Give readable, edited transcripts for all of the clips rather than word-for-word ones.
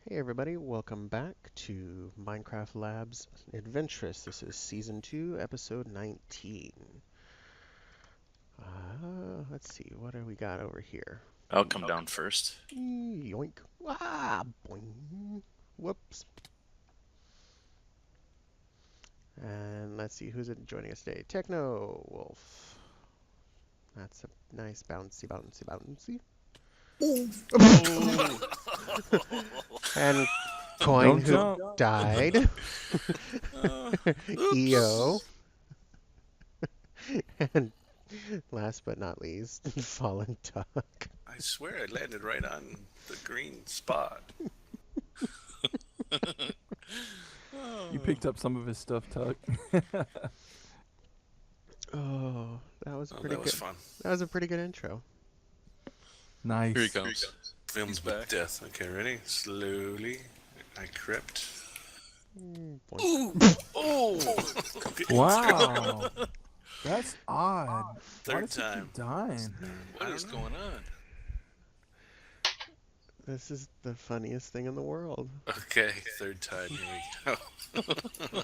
Hey everybody, welcome back to Minecraft Labs Adventurists. This is Season 2, Episode 19. Let's see, what do we got over here? I'll come down first. Yoink. Ah, boing. Whoops. And let's see who's joining us today. Techno Wolf. That's a nice bouncy, bouncy, bouncy. Oh! And Coin Don't who jump. died. Oops. EO. And last but not least, Fallen Duck. I swear I landed right on the green spot. You picked up some of his stuff, Tuck. Oh, that was pretty That was good. fun. That was a pretty good intro. Nice. Here he comes. Filmed He's with back. death. Okay, ready? Slowly. I crept. Boink. Oh! Wow. That's odd. Why Third does he keep time. dying? What is going on? This is the funniest thing in the world. Okay, third time. Here we go.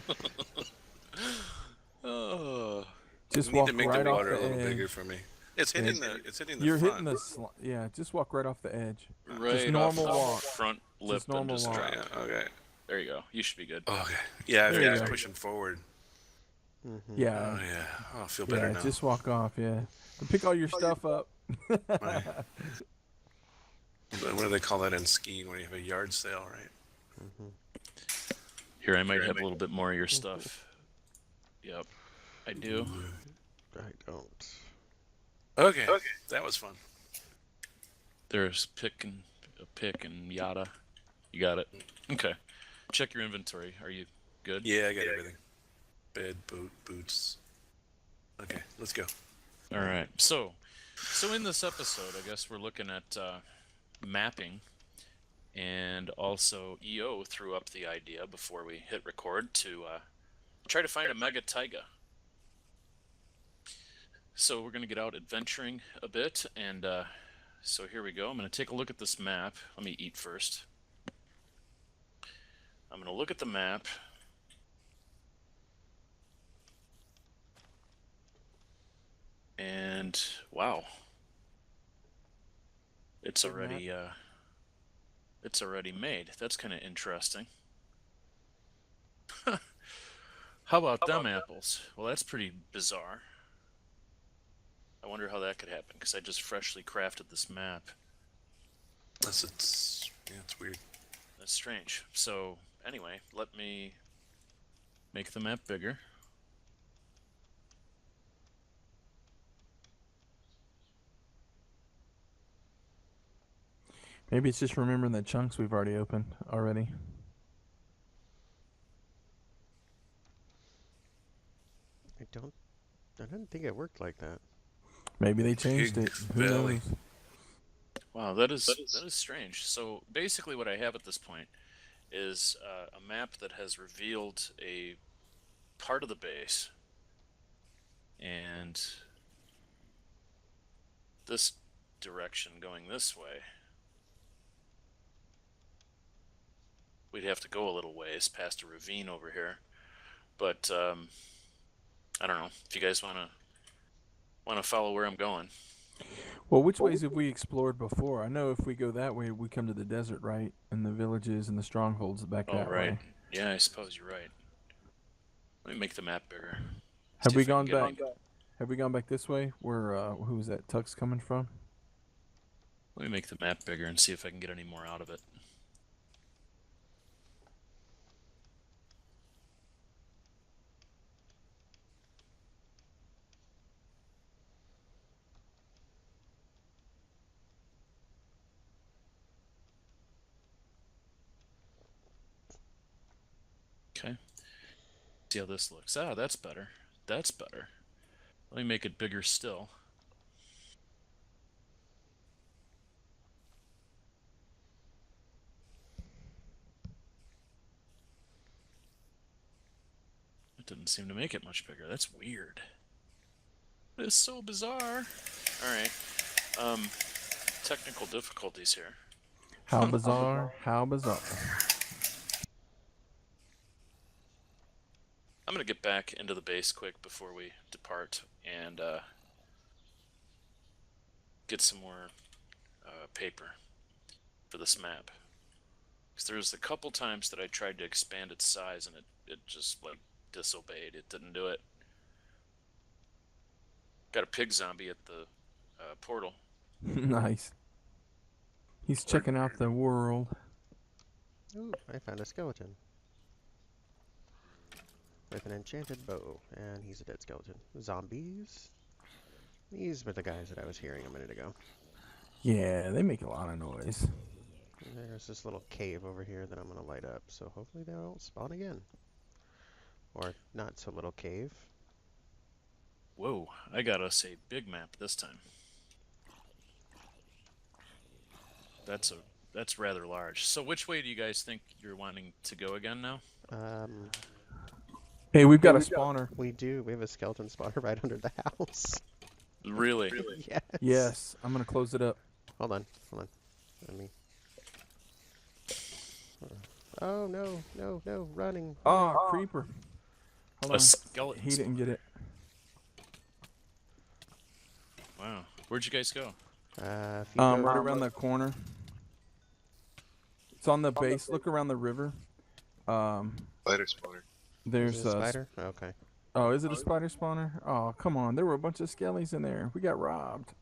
Oh. Just I need walk to make right the off water the a little edge. bigger for me. It's hitting the. It's hitting the You're front. hitting the yeah. Just walk right off the edge. Right normal off the walk. front lip Just normal and just walk. drop. Yeah. Okay. There you go. You should be good. Okay. Yeah. There I you was go. pushing forward. Mm-hmm. Yeah. Oh yeah. Oh, I feel better Yeah. now. Just walk off. Yeah. And pick all your stuff up. My- What do they call that in skiing when you have a yard sale, right? Mm-hmm. Here, I might have a little bit more of your stuff. Yep. I do. I don't. Okay. That was fun. There's a pick and yada. You got it. Okay. Check your inventory. Are you good? Yeah, I got everything. Bed, boots. Okay, let's go. All right. So in this episode, I guess we're looking at mapping, and also EO threw up the idea before we hit record to try to find a mega taiga. So we're going to get out adventuring a bit, and so here we go. I'm going to take a look at this map. Let me eat first. I'm going to look at the map. And wow. It's already made. That's kind of interesting. How about them apples? Well, that's pretty bizarre. I wonder how that could happen, because I just freshly crafted this map. It's weird. That's strange. So anyway, let me make the map bigger. Maybe it's just remembering the chunks we've already opened already. I didn't think it worked like that. Maybe they changed Pig it. Who belly. knows? Wow, that is strange. So basically, what I have at this point is a map that has revealed a part of the base, and this direction going this way. We'd have to go a little ways past a ravine over here, but I don't know if you guys want to follow where I'm going. Well, which ways have we explored before? I know if we go that way, we come to the desert, right? And the villages and the strongholds back Oh, that right. way. Yeah, I suppose you're right. Let me make the map bigger. Have See we if I gone can get back? any- Have we gone back this way? Where who was that? Tuck's coming from? Let me make the map bigger and see if I can get any more out of it. Okay. See how this looks. Ah, that's better. That's better. Let me make it bigger still. It didn't seem to make it much bigger. That's weird. It's so bizarre. All right. Technical difficulties here. How bizarre! How bizarre! I'm gonna get back into the base quick before we depart and get some more paper for this map. Because there's a couple times that I tried to expand its size and it just like disobeyed. It didn't do it. Got a pig zombie at the portal. Nice. He's checking out the world. Ooh, I found a skeleton. With an enchanted bow. And he's a dead skeleton. Zombies? These were the guys that I was hearing a minute ago. Yeah, they make a lot of noise. And there's this little cave over here that I'm going to light up, so hopefully they won't spawn again. Or not so little cave. Whoa, I got us a big map this time. That's rather large. So which way do you guys think you're wanting to go again now? Hey, we've got a spawner. We do. We have a skeleton spawner right under the house. Really? Yes. Yes, I'm gonna close it up. Hold on. Let me. Oh no! Running. Oh, creeper. Hold A on. skeleton. He didn't get it. Wow. Where'd you guys go? If you Right go, around that corner. It's on the base. Look around the river. Spider spawner. There's is it a spider. Okay. Oh, is it a spider spawner? Oh, come on. There were a bunch of skellies in there. We got robbed.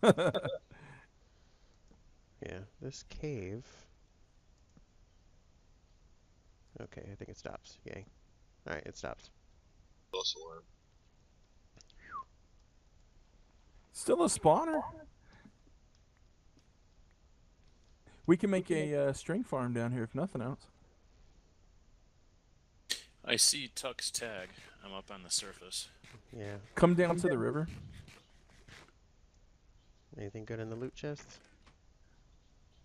Yeah, this cave. Okay, I think it stops. Yay. Alright, it stops. False alarm. Still a spawner? We can make a string farm down here if nothing else. I see Tuck's tag. I'm up on the surface. Yeah. Come down to the river. Anything good in the loot chest?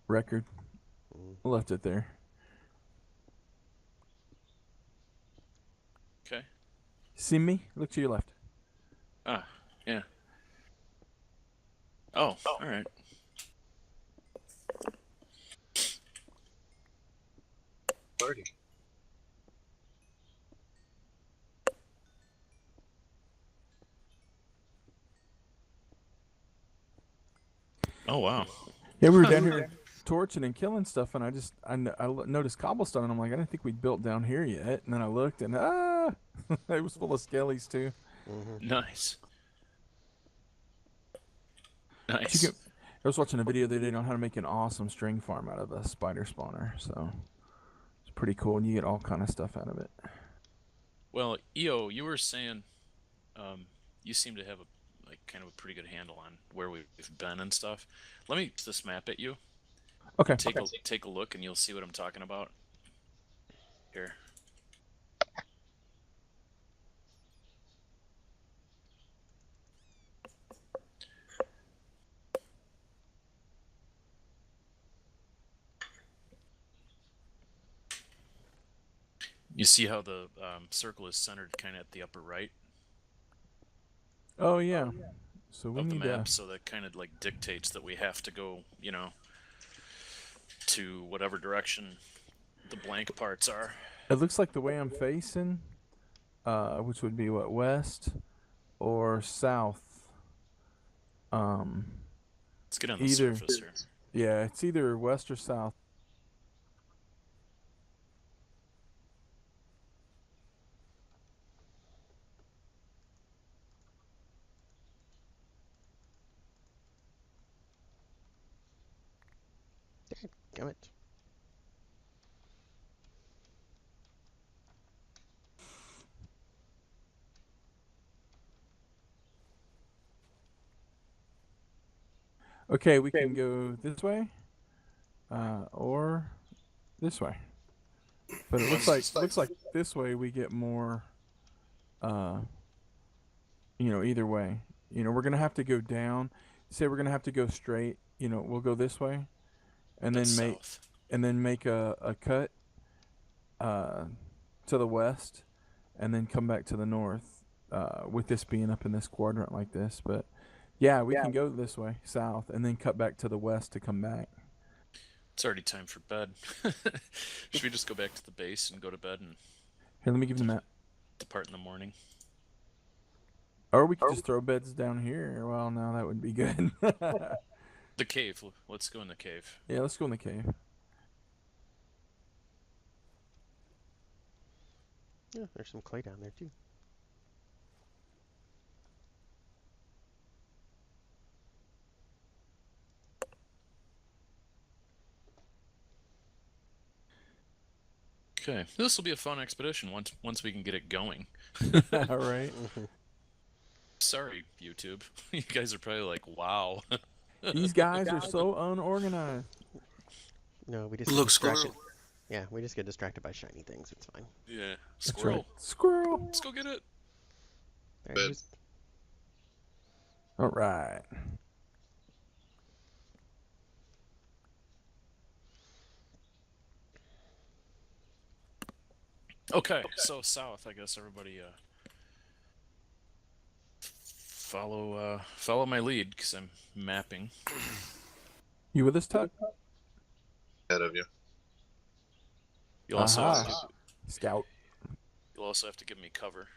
Record. Mm. Left it there. Okay. See me? Look to your left. Ah, yeah. Oh, all right. Party. Oh, wow. Yeah, we were down here torching and killing stuff, and I noticed cobblestone, and I'm like, I didn't think we'd built down here yet. And then I looked, and it was full of skellies too. Mm-hmm. Nice. I Nice. was watching a video the other day on how to make an awesome string farm out of a spider spawner, so it's pretty cool, and you get all kind of stuff out of it. Well, EO, you were saying you seem to have kind of a pretty good handle on where we've been and stuff. Let me this map at you. Okay. Take a look, and you'll see what I'm talking about. Here. You see how the circle is centered kind of at the upper right Oh yeah. So we of the need map, so that kind of like dictates that we have to go, to whatever direction the blank parts are. It looks like the way I'm facing, which would be what, west or south. Let's get on the Either. surface here. Yeah, it's either west or south. Damn it. Okay, we can go this way, or this way. But it looks like this way we get more. Either way. We're gonna have to go down. Say we're gonna have to go straight. We'll go this way, and That's then south. make a cut to the west, and then come back to the north. With this being up in this quadrant like this, but yeah, we can go this way south, and then cut back to the west to come back. It's already time for bed. Should we just go back to the base and go to bed and Here, let me give you the map. depart in the morning? Or we could just throw beds down here. Well, no, that would be good. The cave. Let's go in the cave. Yeah, let's go in the cave. Yeah, there's some clay down there too. Okay, this will be a fun expedition once we can get it going. All right. Sorry, YouTube. You guys are probably like, wow. These guys are so unorganized. No, we just Look, get distracted. squirrel. Yeah, we just get distracted by shiny things. It's fine. Yeah, That's squirrel. right. Squirrel. Let's go get it. There, Bed. just All right. Okay, so south, I guess everybody follow my lead because I'm mapping. You with us, Tuck? Ahead of you. You'll also Aha. Scout. you'll also have to give me cover.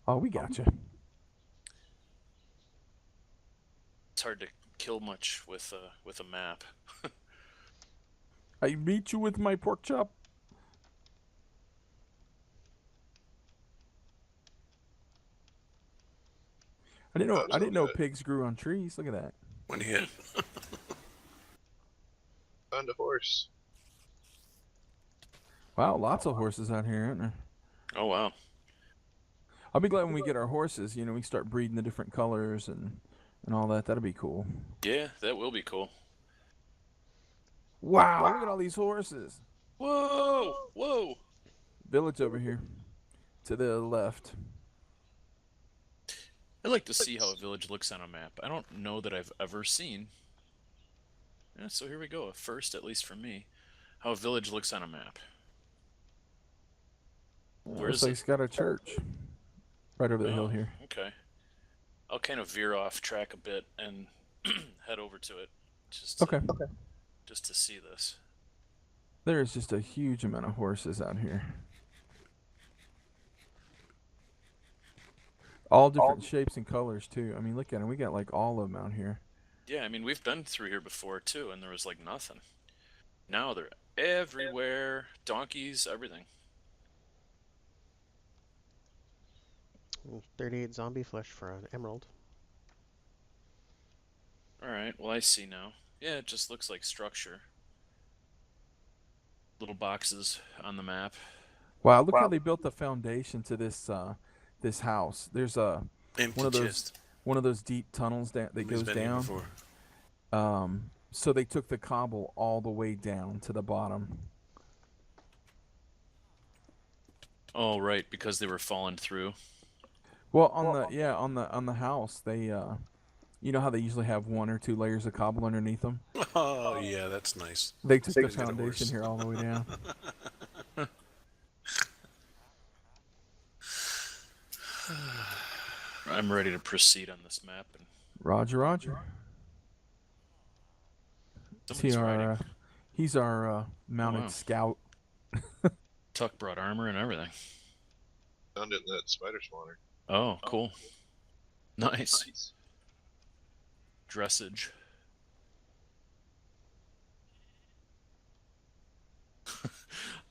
Oh, we gotcha. It's hard to kill much with a map. I beat you with my pork chop. I didn't know pigs grew on trees. Look at that. When you hit. Found a horse. Wow, lots of horses out here, aren't there? Oh wow. I'll be glad when we get our horses, you know, we start breeding the different colors and all that. That'll be cool. Yeah, that will be cool. Wow, look at all these horses. Whoa! Whoa! Village over here. To the left. I'd like to see how a village looks on a map. I don't know that I've ever seen. Yeah, so here we go. A first, at least for me, how a village looks on a map. Where Looks is like it? it's got a church. Right over the hill Oh, here. Okay. I'll kind of veer off track a bit and head over to it Okay. just to see this. There is just a huge amount of horses out here. All different shapes and colors, too. I mean, look at them. We got, like, all of them out here. Yeah, I mean, we've been through here before, too, and there was, like, nothing. Now they're everywhere. Donkeys, everything. 38 zombie flesh for an emerald. Alright, well, I see now. Yeah, it just looks like structure. Little boxes on the map. Wow, look how they built the foundation to this house. There's a Empty chest. one of those deep tunnels that He's goes been here down. before. So they took the cobble all the way down to the bottom. Oh, right, because they were falling through. Well, on the house, they you know how they usually have 1 or 2 layers of cobble underneath them? Oh, yeah, that's nice. They took the He's got a foundation horse. here all the way down. I'm ready to proceed on this map. And Roger, Roger. someone's riding. He's our mounted wow. scout. Tuck brought armor and everything. Found it in that spider spawner. Oh, cool. Nice. Dressage.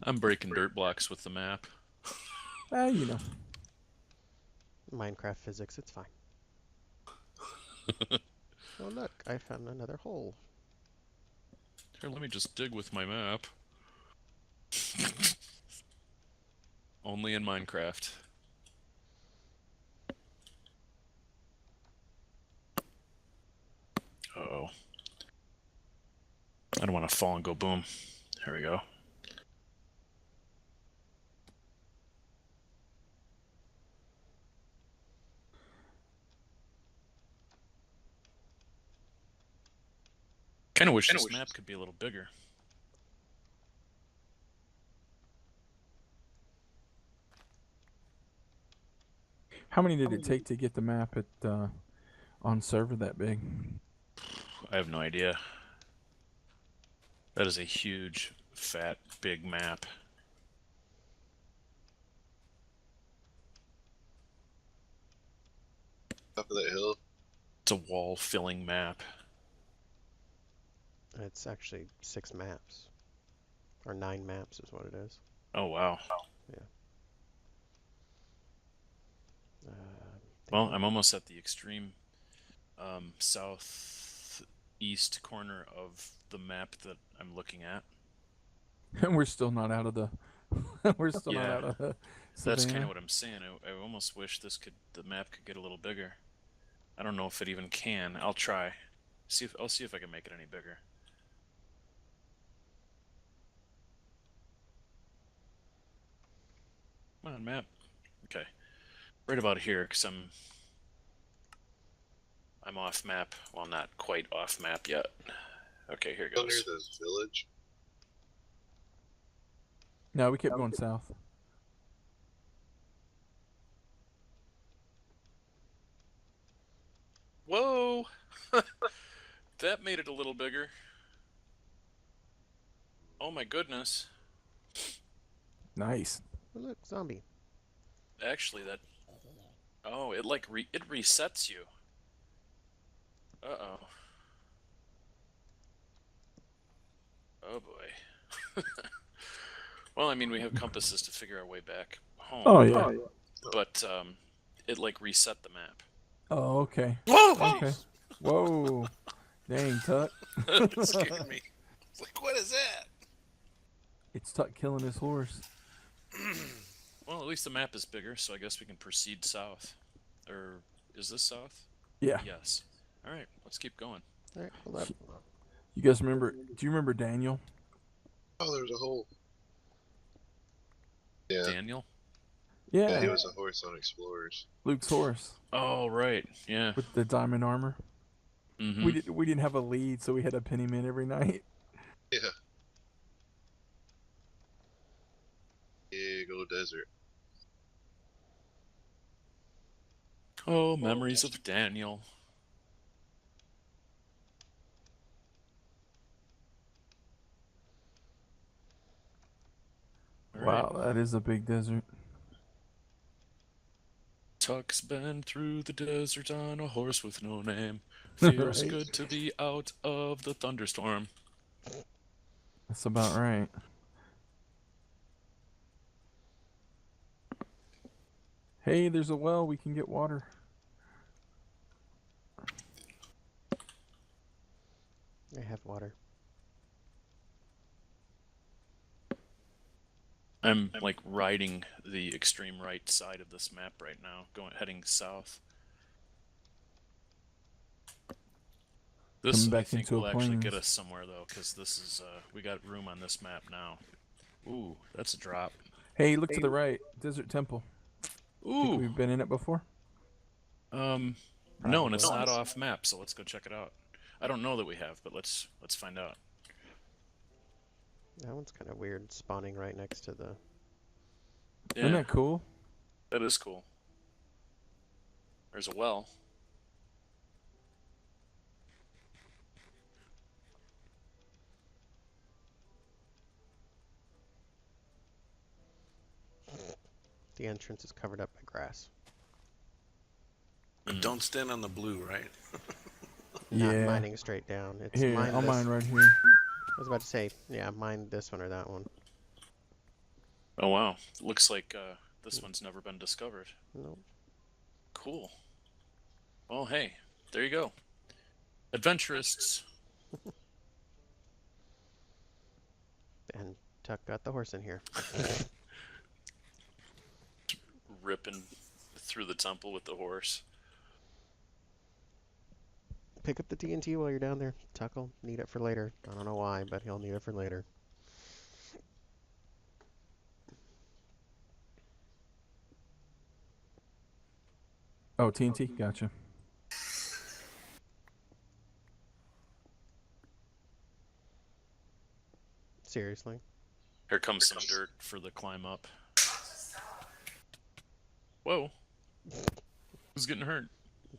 I'm breaking dirt blocks with the map. You know. Minecraft physics, it's fine. Oh look, I found another hole. Here, let me just dig with my map. Only in Minecraft. Uh-oh. I don't want to fall and go boom. There we go. Kind of wish this map could be a little bigger. How many did it take to get the map at on server that big? I have no idea. That is a huge, fat, big map. Top of that hill. It's a wall-filling map. It's actually 6 maps. Or 9 maps is what it is. Oh, wow. Uh, Well, I'm almost at the extreme southeast corner of the map that I'm looking at. And we're still not out of the. We're still not Yeah. out of the. That's kind Savannah. of what I'm saying. I almost wish the map could get a little bigger. I don't know if it even can. I'll try. I'll see if I can make it any bigger. Come on, map. Okay. Right about here, because I'm off map. Well, not quite off map yet. Okay, here Still near goes. this village. No, we kept going south. Whoa! That made it a little bigger. Oh my goodness. Nice. oh, look, zombie. Actually, that... Oh, it like it resets you. Uh-oh. Oh boy. Well, I mean, we have compasses to figure our way back home. Oh yeah. But it like reset the map. Oh okay. Whoa! Okay. Whoa. Dang, Tuck. It scared me. It's like, what is that? It's Tuck killing his horse. Well, at least the map is bigger, so I guess we can proceed south. Or is this south? Yeah. Yes. All right, let's keep going. Alright, hold up. You guys remember? Do you remember Daniel? Oh, there's a hole. Yeah. Daniel? Yeah. Yeah, he was a horse on Explorers. Luke's horse Oh, right. Yeah. with the diamond armor. Mm-hmm. We didn't have a lead, so we had to pin him in every night. Yeah. Big old desert. Oh, memories of Daniel. All right. Wow, that is a big desert. Tuck's been through the desert on a horse with no name. Feels Right. good to be out of the thunderstorm. That's about right. Hey, there's a well. We can get water. I have water. I'm like riding the extreme right side of this map right now, heading south. This Coming I back think into will a actually get plains. us somewhere though, because this is we got room on this map now. Ooh, that's a drop. Hey, look to the right. Desert Temple. Think Ooh, we've been in it before? no, and it's Probably. not off map, so let's go check it out. I don't know that we have, but let's find out. That one's kind of weird, spawning right next to the... Yeah, Isn't that cool? that is cool. There's a well. The entrance is covered up by grass. But don't stand on the blue, right? Not Yeah. mining straight down. It's Here, mine I'll this. mine right here. I was about to say, yeah, mine this one or that one. Oh wow, looks like this one's never been discovered. Nope. Cool. Well, hey, there you go. Adventurists. And Tuck got the horse in here. Ripping through the temple with the horse. Pick up the TNT while you're down there. Tuck will need it for later. I don't know why, but he'll need it for later. Oh, TNT? Gotcha. Seriously. Here comes some dirt for the climb up. Whoa. Who's getting hurt?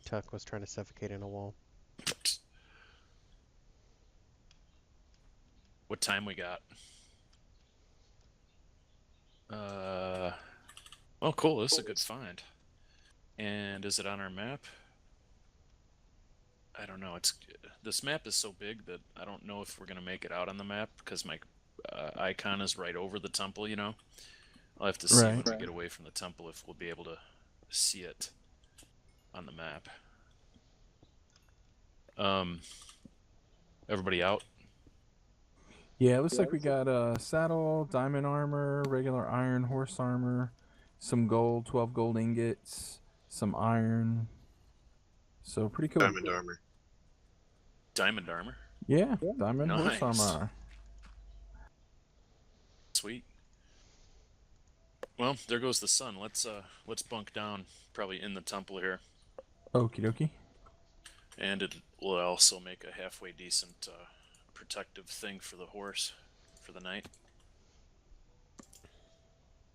Tuck was trying to suffocate in a wall. what time we got. Oh, cool. This is a good find. And is it on our map? I don't know. This map is so big that I don't know if we're gonna make it out on the map because my icon is right over the temple. You know, I'll have to see when we get away from the temple if we'll be able to see it on the map. Everybody out? Yeah, it looks like we got a saddle, diamond armor, regular iron horse armor, some gold, 12 gold ingots, some iron. So pretty cool. Diamond armor. Diamond armor. Yeah, diamond horse Nice. armor. Sweet. Well, there goes the sun. Let's bunk down, probably in the temple here, Okie dokie. and it will also make a halfway decent protective thing for the horse for the night.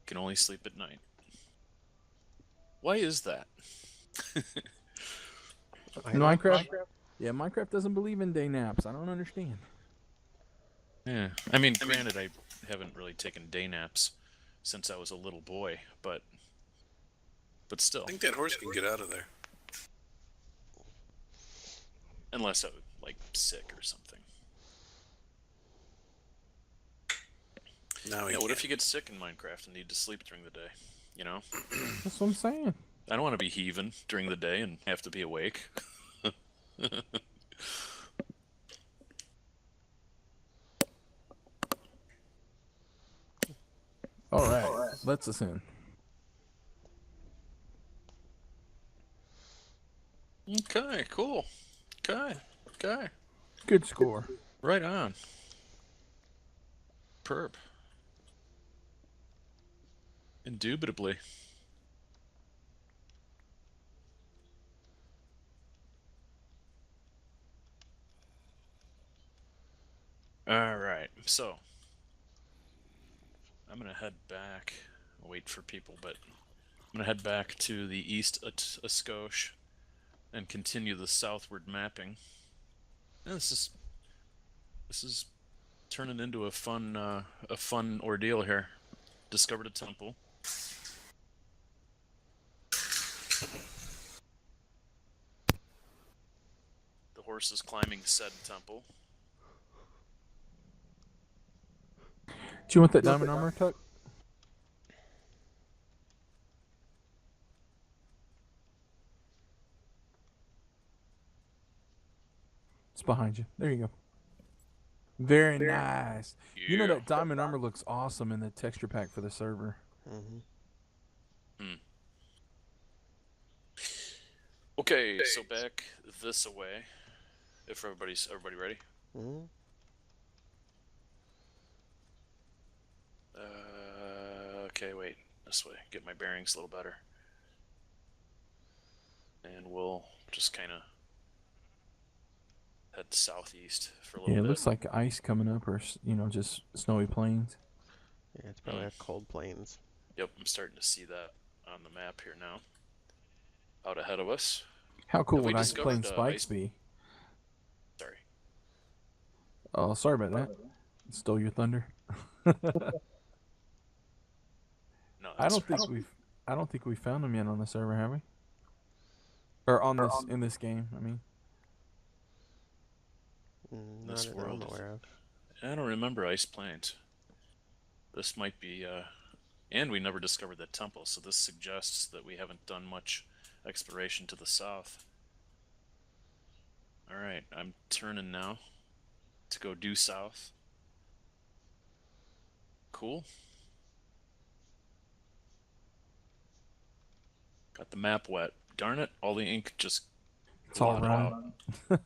Can only sleep at night. Why is that? Minecraft? Yeah, Minecraft doesn't believe in day naps. I don't understand. Yeah, I mean, granted, I haven't really taken day naps since I was a little boy, but still. I think that horse can get out of there. Unless I was, like, sick or something. Now Yeah, what if you get sick in Minecraft and need to sleep during the day? You know? That's what I'm saying. I don't want to be heaving during the day and have to be awake. All right, let's ascend. Okay, cool. Okay. Good score. Right on. Perp. Indubitably. Alright, so I'm gonna head back. I'll wait for people, but I'm gonna head back to the east Ascoche and continue the southward mapping. And this is turning into a fun ordeal here. Discovered a temple. The horse is climbing said temple. Do you want that diamond armor, Tuck? It's behind you. There you go. Very nice. Yeah. You know that diamond armor looks awesome in the texture pack for the server. Okay, so back this way. If everybody ready? Okay, wait. This way. Get my bearings a little better. And we'll just kind of head southeast for a little Yeah, it bit. looks like ice coming up, or just snowy plains. Yeah, it's probably a cold plains. Yep, I'm starting to see that on the map here now. Out ahead of us. How cool Have we would ice discovered, plain spikes ice- be? Sorry. Oh, sorry about that. Stole your thunder. No, I don't think we found them yet on the server, have we? Or in this game, I mean. Not This that I'm world. aware of. I don't remember ice plains. This might be, and we never discovered that temple, so this suggests that we haven't done much exploration to the south. Alright, I'm turning now to go due south. Cool. Got the map wet. Darn it, all the ink just It's all blotted wrong. out.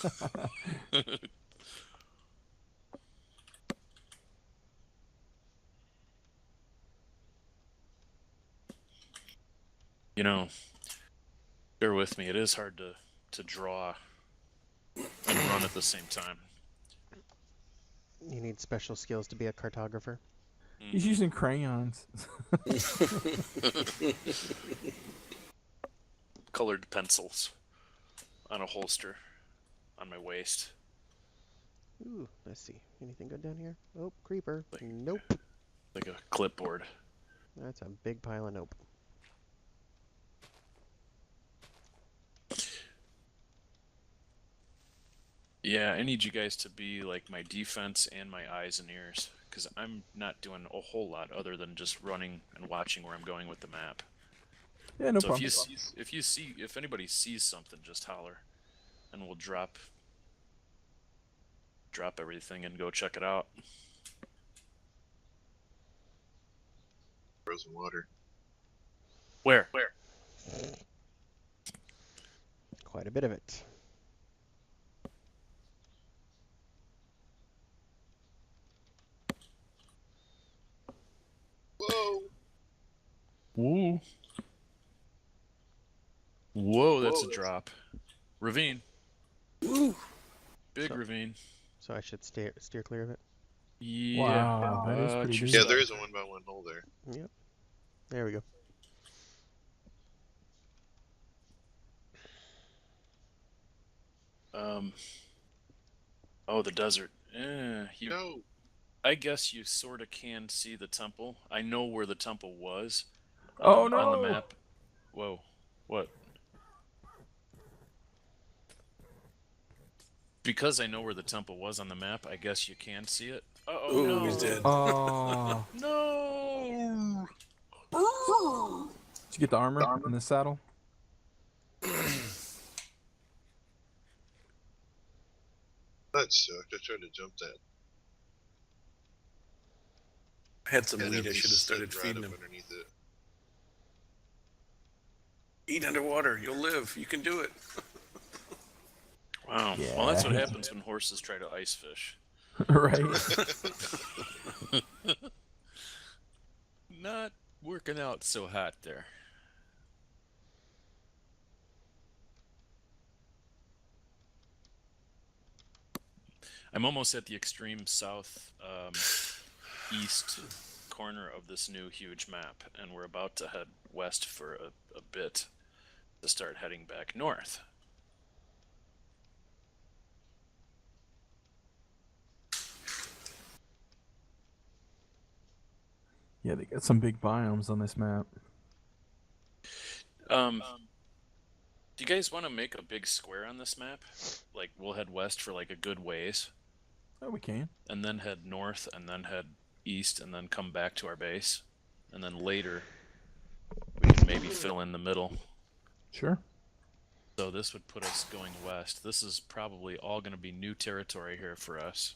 You know, bear with me, it is hard to draw and run at the same time. You need special skills to be a cartographer. He's using crayons. Colored pencils on a holster on my waist. Ooh, let's see. Anything good down here? Oh, creeper. Like- Nope. Like a clipboard. That's a big pile of nope. Yeah, I need you guys to be like my defense and my eyes and ears, because I'm not doing a whole lot other than just running and watching where I'm going with the map. Yeah, no So problem. if anybody sees something, just holler, and we'll drop everything and go check it out. Frozen water. Where? Quite a bit of it. Whoa! Whoa. Whoa, that's a drop. Ravine. Woo! Big So- ravine. So I should steer clear of it. Yeah. Wow, that is pretty choose deep. Yeah, that. there is a 1x1 hole there. Yep. There we go. Oh, the desert. No! I guess you sort of can see the temple. I know where the temple was. Oh, On no! the map. Whoa. What? Because I know where the temple was on the map, I guess you can see it. Uh-oh, Ooh, no. he's dead. Oh. No. Did you get the armor and the saddle? That sucked. I tried to jump that. I had some And weed. at I should have least started slid feeding right him. up underneath it. Eat underwater. You'll live. You can do it. Wow. Yeah. Well, that's what happens when horses try to ice fish. Right. Not working out so hot there. I'm almost at the extreme south east corner of this new huge map, and we're about to head west for a bit to start heading back north. Yeah, they got some big biomes on this map. Do you guys want to make a big square on this map? Like, we'll head west for like a good ways, Oh, we can. and then head north, and then head east, and then come back to our base. And then later, we can maybe fill in the middle. Sure. So this would put us going west. This is probably all going to be new territory here for us.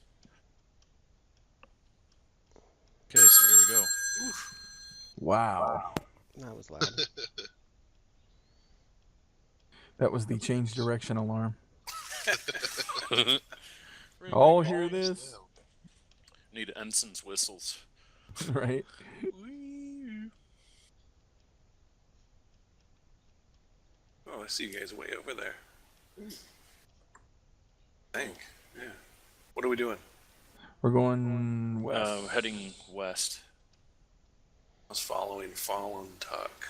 Okay, so here we go. Wow. That was loud. That was the change direction alarm. Ring, All ring, hear ring. this? Need ensign's whistles. Right? Oh, I see you guys way over there. Dang. Yeah. What are we doing? We're going west. Heading west. I was following Fallen Tuck.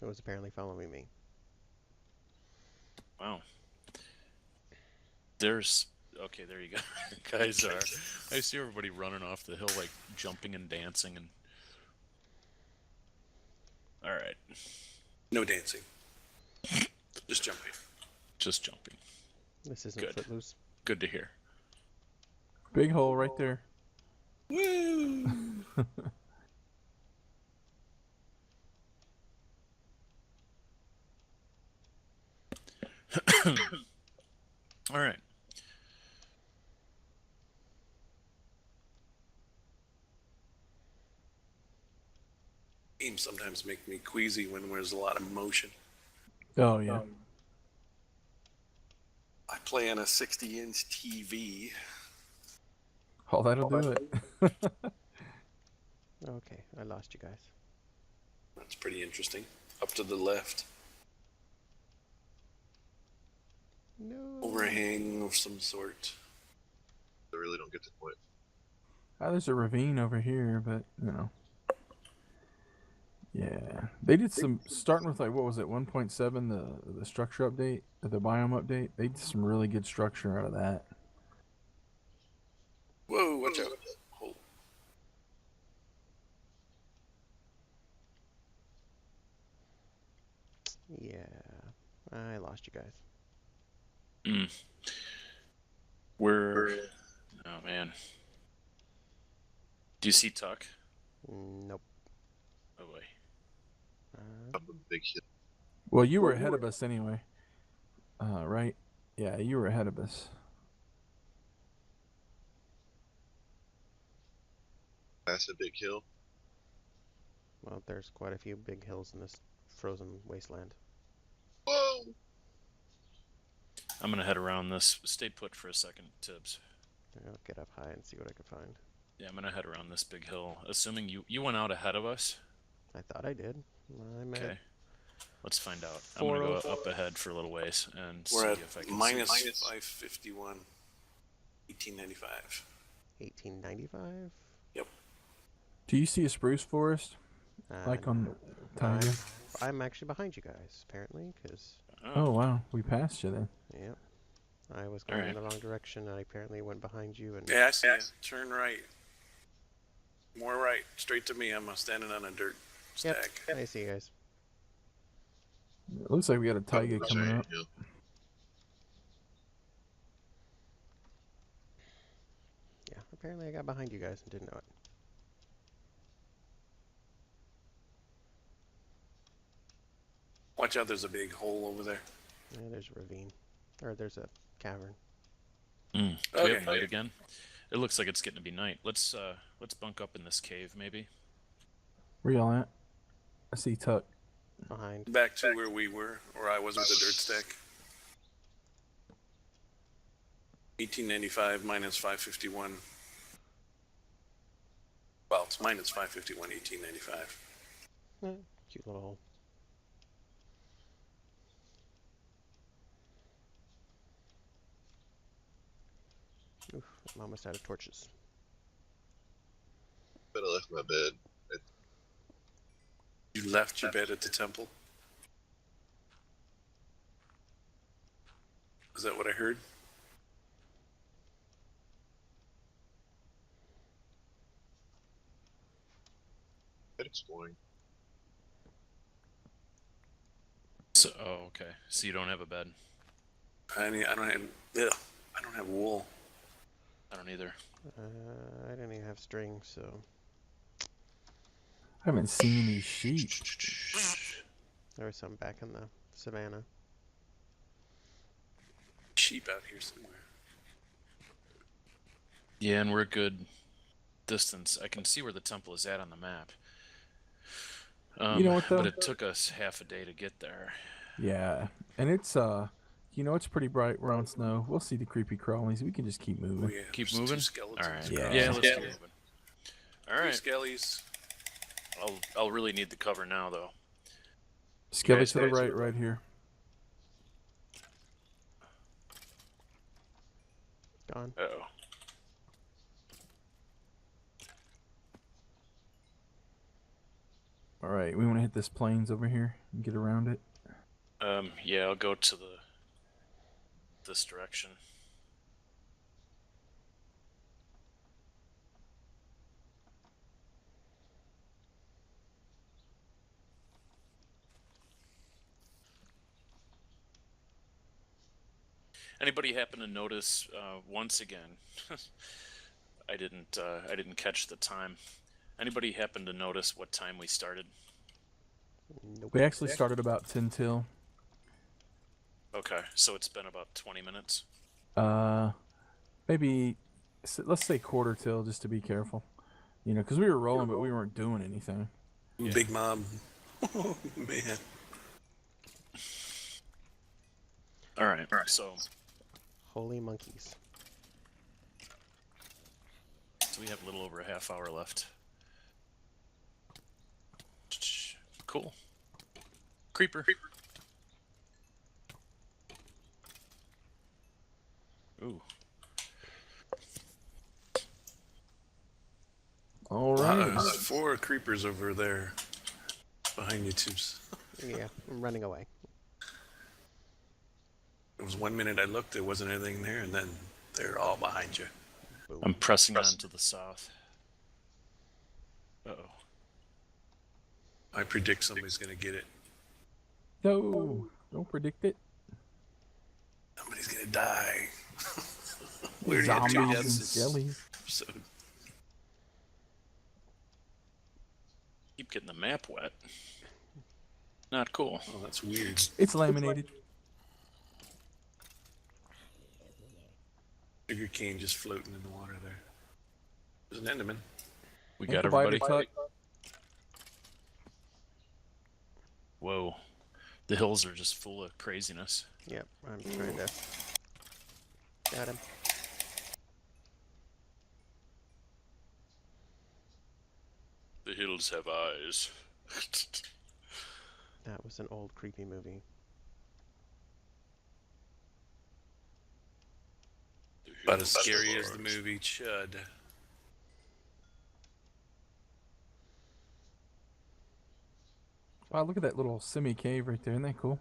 It was apparently following me. Wow. There's... Okay, there you go. Guys are... I see everybody running off the hill, like, jumping and dancing and... Alright. No dancing. Just jumping. Just jumping. This isn't Good. Footloose. Good to hear. Big hole right there. Woo! Alright. Games sometimes make me queasy when there's a lot of motion. Oh, yeah. I play on a 60-inch TV. Oh, that'll do it. Okay, I lost you guys. That's pretty interesting. Up to the left. No. Overhang of some sort. I really don't get the point. There's a ravine over here, but, you know. Yeah, they did some starting with like what was it 1.7 the structure update, the biome update. They did some really good structure out of that. Whoa, watch out. Hold. Yeah, I lost you guys. We're. Oh man. Do you see Tuck? Nope. Oh boy. Up a big hill. Well, you were ahead of us anyway, right? Yeah, you were ahead of us. That's a big hill. Well, there's quite a few big hills in this frozen wasteland. Whoa! I'm gonna head around this. Stay put for a second, Tibbs. I'll get up high and see what I can find. Yeah, I'm gonna head around this big hill. Assuming you went out ahead of us. I thought I did. I'm Okay. at Let's find out. I'm gonna go up ahead for a little ways and see We're at if I can minus see. 551, 1895. 1895. Do you see a spruce forest like on I'm, Tiger? I'm actually behind you guys, apparently, because, Oh wow, we passed you then. yep, I was going in Alright. the wrong direction, and I apparently went behind you, and Yeah, I see you. Turn right. More right. Straight to me. I'm standing on a dirt yep, stack. I see you guys. It looks like we got a Tiger Up a coming giant up. hill. Yeah, apparently I got behind you guys and didn't know it. Watch out, there's a big hole over there. Yeah, there's a ravine, or there's a cavern. Do we Okay. have night again? It looks like it's getting to be night. Let's bunk up in this cave maybe. Where y'all at? I see Tuck. Behind. Back to where we were, or I was with the dirt stack. 1895 minus 551. Well, it's minus 551, 1895. Cute little hole. Oof, I'm almost out of torches. But I left my bed. You left your bed at the temple? Is that what I heard? Bed exploring. So, oh, okay. So you don't have a bed. I don't have wool. I don't either. I didn't even have string, so I haven't seen any sheep. there was some back in the savannah. Sheep out here somewhere. Yeah, and we're a good distance. I can see where the temple is at on the map. You know what, though? But it took us half a day to get there. Yeah, and it's it's pretty bright. We're on snow. We'll see the creepy crawlies. We can just keep moving. Oh, yeah. Keep there's moving? Two skeletons. All right. Yeah. Yeah, let's keep moving. All Two right. skellies. I'll really need the cover now, though. Skelly guys to the guys- right here. Gone. Uh-oh. All right, we want to hit this plains over here and get around it. Yeah, I'll go to this direction. Anybody happen to notice once again? I didn't catch the time. Anybody happen to notice what time we started? Nope. We actually started about 10 till. Okay, so it's been about 20 minutes. Maybe let's say quarter till, just to be careful. You know, because we were rolling, but we weren't doing anything. Yeah. Big mob. Oh, man. All right. So Holy monkeys. we have a little over a half hour left. Cool. Creeper. Ooh. All right. There's 4 creepers over there. Behind you, Tubes. Yeah, I'm running away. It was 1 minute I looked, there wasn't anything there, and then they're all behind you. Boom. I'm pressing on to the south. Uh-oh. I predict somebody's gonna get it. No, don't predict it. Somebody's gonna die. We already had Zombies two and deaths this skellies. episode. Keep getting the map wet. Not cool. Oh, that's weird. It's laminated. Sugar cane just floating in the water there. There's an Enderman. We Ankle got biter everybody. tuck. Whoa. The hills are just full of craziness. Yep, I'm trying to. Got him. The hills have eyes. That was an old creepy movie. About as scary as the movie Chud. Wow, look at that little semi-cave right there. Isn't that cool?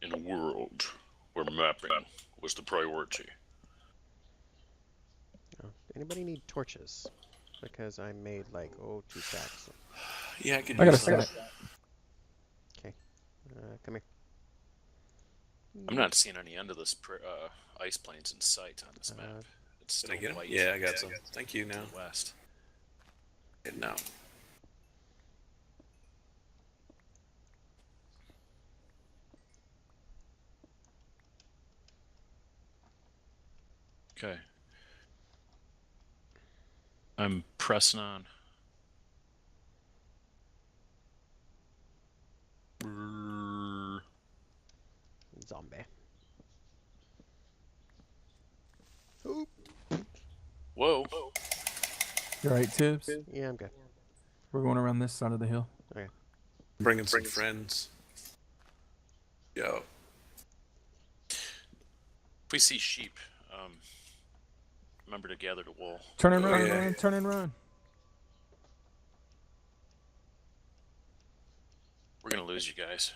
In a world where mapping was the priority. Oh, anybody need torches? Because I made like 2 stacks. Yeah, I could I got a use some. stack. Okay, come here. I'm not seeing any end of this ice plains in sight on this map. It's Did still I get 'em? white Yeah, I got some. Thank you to now. the west. Getting out. Okay. I'm pressing on. Brrr. Zombie. Oop. Whoa. You alright, Tibbs? Yeah, I'm good. We're going around this side of the hill. Bringing some friends. Yo. If we see sheep, remember to gather the wool. Turn and Oh, run, yeah. man. Turn and run. We're gonna lose you guys.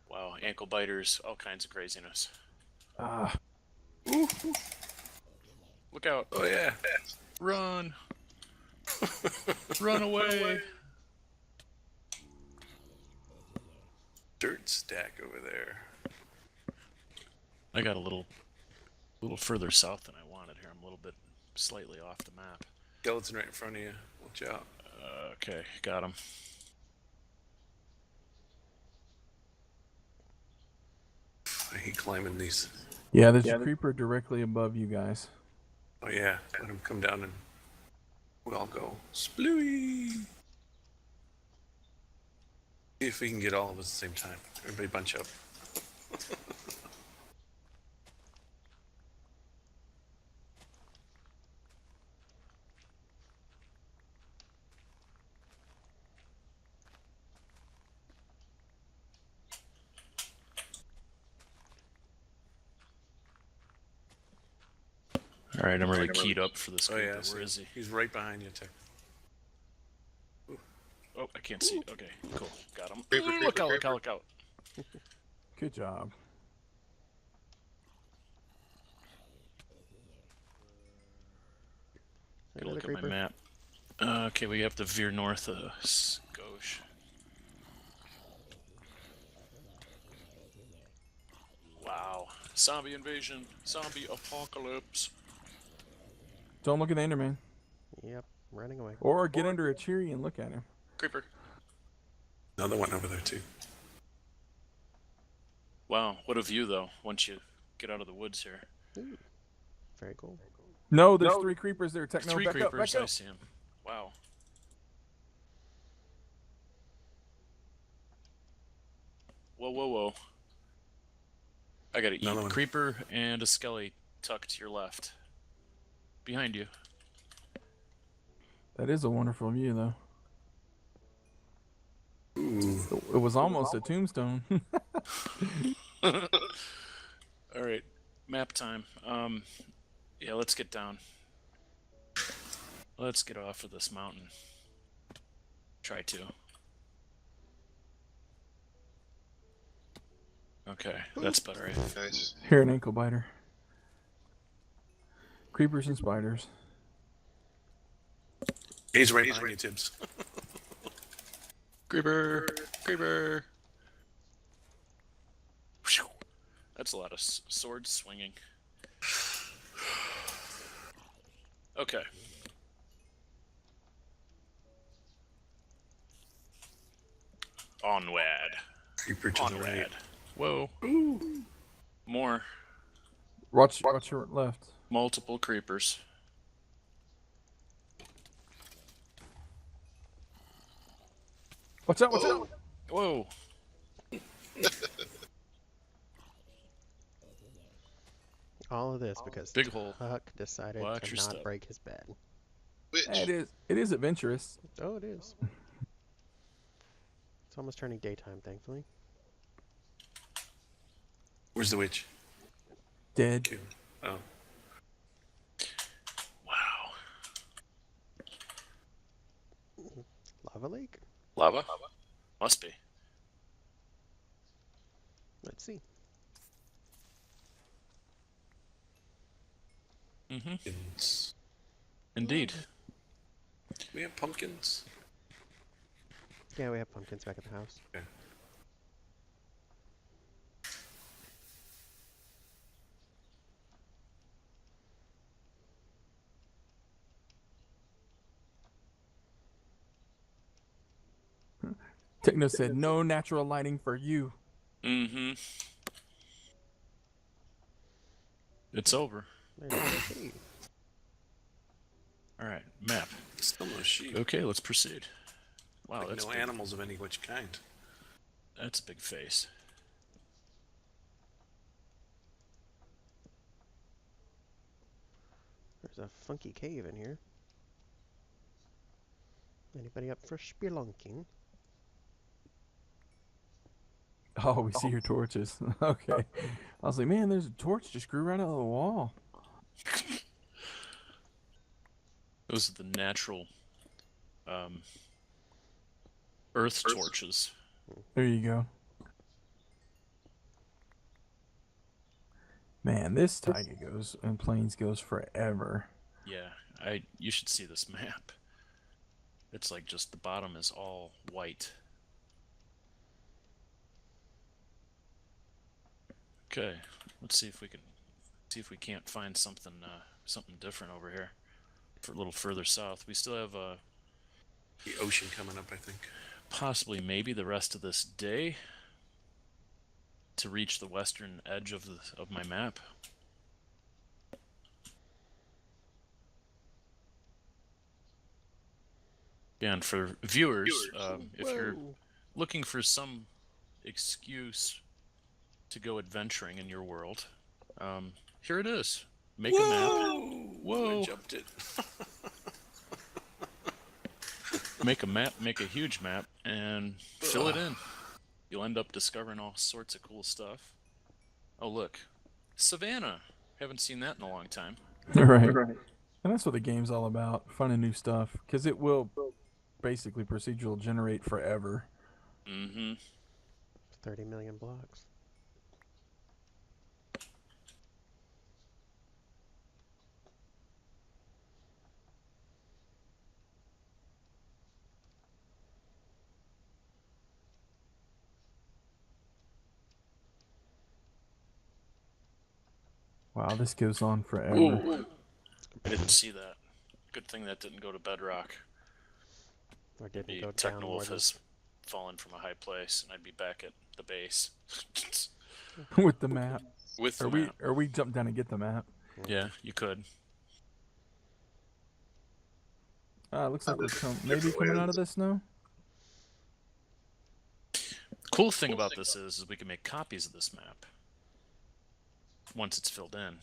Wow, ankle biters, all kinds of craziness. Ah, Look out. Oh, yeah. Run. Run away. Dirt stack over there. I got a little further south than I wanted here. I'm a little bit slightly off the map. Skeleton right in front of you. Watch out. Okay, got him. I hate climbing these. yeah, there's a creeper directly above you guys. Oh, yeah. Let him come down and we all go. Splooey! See if we can get all of us at the same time. Everybody bunch up. All right, I'm really keyed up for this Oh, creeper. yeah. Where so is he? He's right behind you, Tech. Oh, I can't see. Okay, cool. Got him. Creeper, Look creeper, out, look creeper. out, look out. Good job. Gotta Another look at my creeper. map. Okay, we have to veer north of Skosh. Wow. Zombie invasion. Zombie apocalypse. Don't look at Enderman. Yep, running away. Or get under a tree and look at him. Creeper. Another one over there, too. Wow, what a view, though, once you get out of the woods here. Ooh, very cool. No, there's 3 creepers there. Techno, Three back creepers, up, back I up. see him. Wow. Whoa, whoa, whoa. I gotta eat Another one. creeper and a skelly tucked to your left. Behind you. That is a wonderful view, though. Ooh. It was almost a tombstone. Alright, map time. Yeah, let's get down. Let's get off of this mountain. Try to. Okay, that's better. Nice. Here, an ankle biter. Creepers and spiders. He's right behind you, Tibbs. Creeper! Creeper! Phew. That's a lot of sword swinging. Okay. Onward. Creeper to the right. Onward. Whoa. More. Watch your left. Multiple creepers. Watch out! Watch out! Whoa. All of this because Big hole. Huck decided Watch to your not step. break his bed. Which? It is adventurous. Oh, it is. It's almost turning daytime, thankfully. Where's the witch? Dead. Oh. Wow. Lava lake? Lava? Must be. Let's see. Mm-hmm. Pumpkins. Indeed. We have pumpkins. Yeah, we have pumpkins back at the house. Okay. Techno said, "No natural lighting for you." Mm-hmm. It's over. There's the cave. All right, map. Still no sheep. Okay, let's proceed. Wow, Like that's no big. animals of any which kind. That's a big face. There's a funky cave in here. Anybody up for spelunking? Oh, we see your torches. Okay. I was like, man, there's a torch just grew right out of the wall. Those are the natural earth torches. There you go. Man, this taiga goes and plains goes forever. Yeah, you should see this map. It's like just the bottom is all white. Okay, let's see if we can't find something different over here. For a little further south, we still have The ocean coming up, I think. possibly maybe the rest of this day to reach the western edge of my map. And for viewers, if you're Whoa. looking for some excuse to go adventuring in your world, here it is. Make a map. Whoa. I jumped it. Make a map, make a huge map, and fill it in. You'll end up discovering all sorts of cool stuff. Oh, look. Savannah. Haven't seen that in a long time. Right. And that's what the game's all about, finding new stuff. Because it will basically procedural generate forever. Mm-hmm. 30 million blocks. Wow, this goes on forever. Ooh. I didn't see that. Good thing that didn't go to bedrock. Or didn't The go down more Technowolf than... has fallen from a high place, and I'd be back at the base. With the map. With the Or map. we jump down and get the map. Yeah, you could. Looks like we're maybe coming out of the snow. Cool thing about this is we can make copies of this map. Once it's filled in,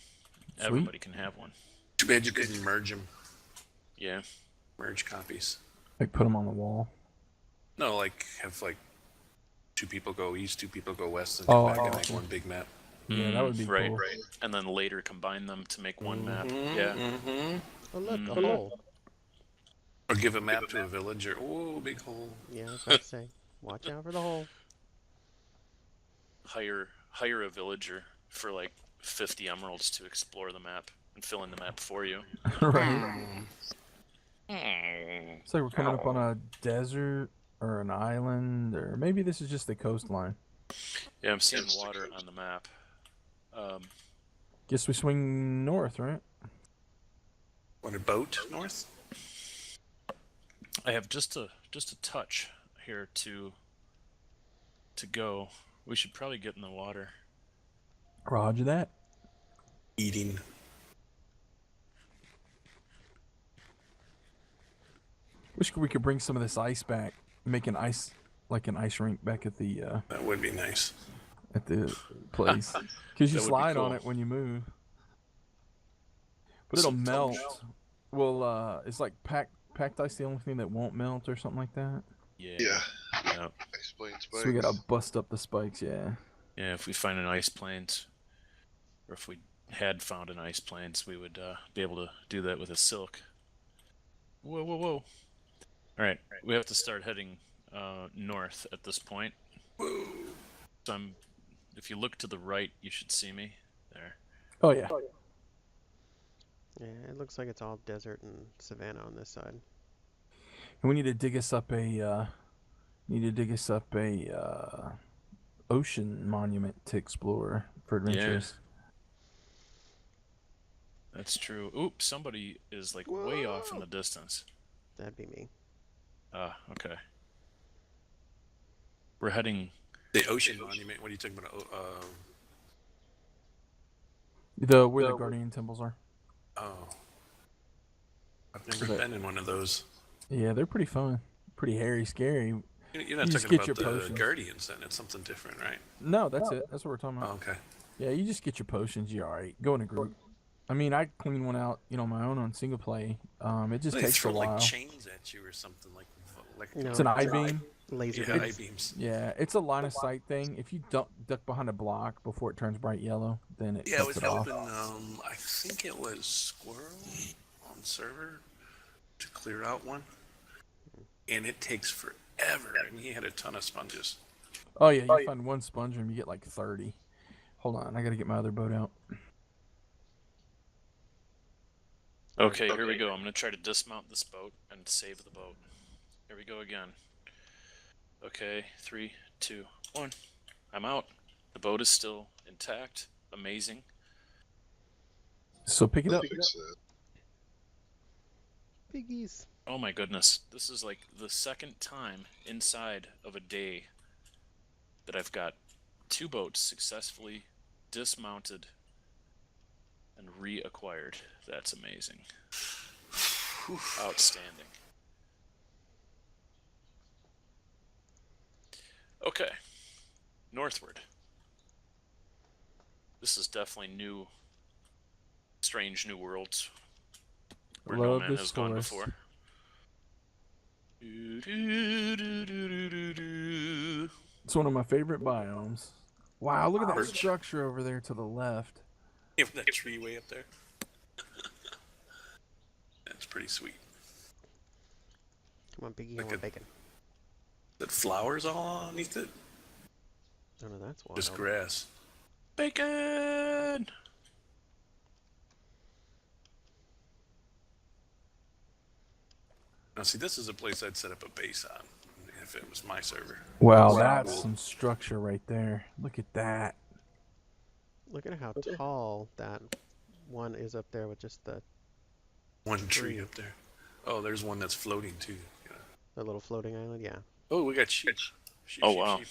everybody can have one. Too bad you couldn't merge them. Yeah. Merge copies. Like put them on the wall. No, like have like 2 people go east, 2 people go west, and Oh, come back and oh, make okay. one big map. Yeah, that would be right, cool. Right. And then later combine them to make one map. Yeah. Mm-hmm. Oh, look, a Mhm. hole. Or give a map to a villager. Oh, big hole. Yeah, I was about to say, watch out for the hole. Hire a villager for like 50 emeralds to explore the map and fill in the map for you. Right. It's like we're coming up on a desert or an island, or maybe this is just the coastline. Yeah, I'm seeing water on the map. Guess we swing north, right? Want a boat north? I have just a touch here to go. We should probably get in the water. Roger that. Eating. Wish we could bring some of this ice back. Make an ice rink back at the That would be nice. place. Because you That would be slide on cool. it when you move. But it'll melt. Well, it's like packed ice the only thing that won't melt or something like that. Yeah. Explain spikes. So we gotta bust up the spikes, yeah. Yeah, if we find an ice plains, or if we had found an ice plains, we would be able to do that with a silk. Whoa, whoa, whoa. All right, we have to start heading north at this point. So if you look to the right, you should see me there. Oh yeah. Yeah, it looks like it's all desert and savanna on this side. And we need to dig us up a ocean monument to explore for adventurers. That's true. Oops, somebody is like way off in the distance. That'd be me. Okay. We're heading. The ocean monument. What are you talking about? Where the guardian temples are. Oh. I've never been in one of those. Yeah, they're pretty fun. Pretty hairy, scary. You're not You just talking get about your the potions. guardians then. It's something different, right? No, that's it. That's what we're talking Oh, about. okay. Yeah, you just get your potions. You're all right. Go in a group. I mean, I clean one out, on my own on single play. It just They takes a throw while. like chains at you or something like. No, It's an I-beam. Laser Yeah, beams. I-beams. Yeah, it's a line of sight thing. If you duck behind a block before it turns bright yellow, then it Yeah, I cuts was it off. helping. I think it was Squirrel on server to clear out one, and it takes forever. And he had a ton of sponges. Oh yeah, you find one sponge and you get like 30. Hold on, I gotta get my other boat out. Okay, here we go. I'm gonna try to dismount this boat and save the boat. Here we go again. Okay, 3, 2, 1. I'm out. The boat is still intact. Amazing. So pick it up. Fix that. Piggies. Oh my goodness. This is like the second time inside of a day that I've got 2 boats successfully dismounted and reacquired. That's amazing. Outstanding. Okay. Northward. This is definitely new, strange new worlds where no Love man this has gone forest. before. Do-do-do-do-do-do-do. It's one of my favorite biomes. Wow, look at that structure over there to the left. You have that tree way up there. That's pretty sweet. Come on, Piggy, Like I want a- bacon. That flowers all underneath it. Oh no, that's wild. Just grass. Bacon! Now, see, this is a place I'd set up a base on if it was my server. Wow, that's some structure right there. Look at that. Look at how tall that one is up there with just the One tree up there. Oh, there's one that's floating too. Yeah. little floating island. Yeah. Oh, we got sheep. Sheep, Oh, sheep, wow. sheep.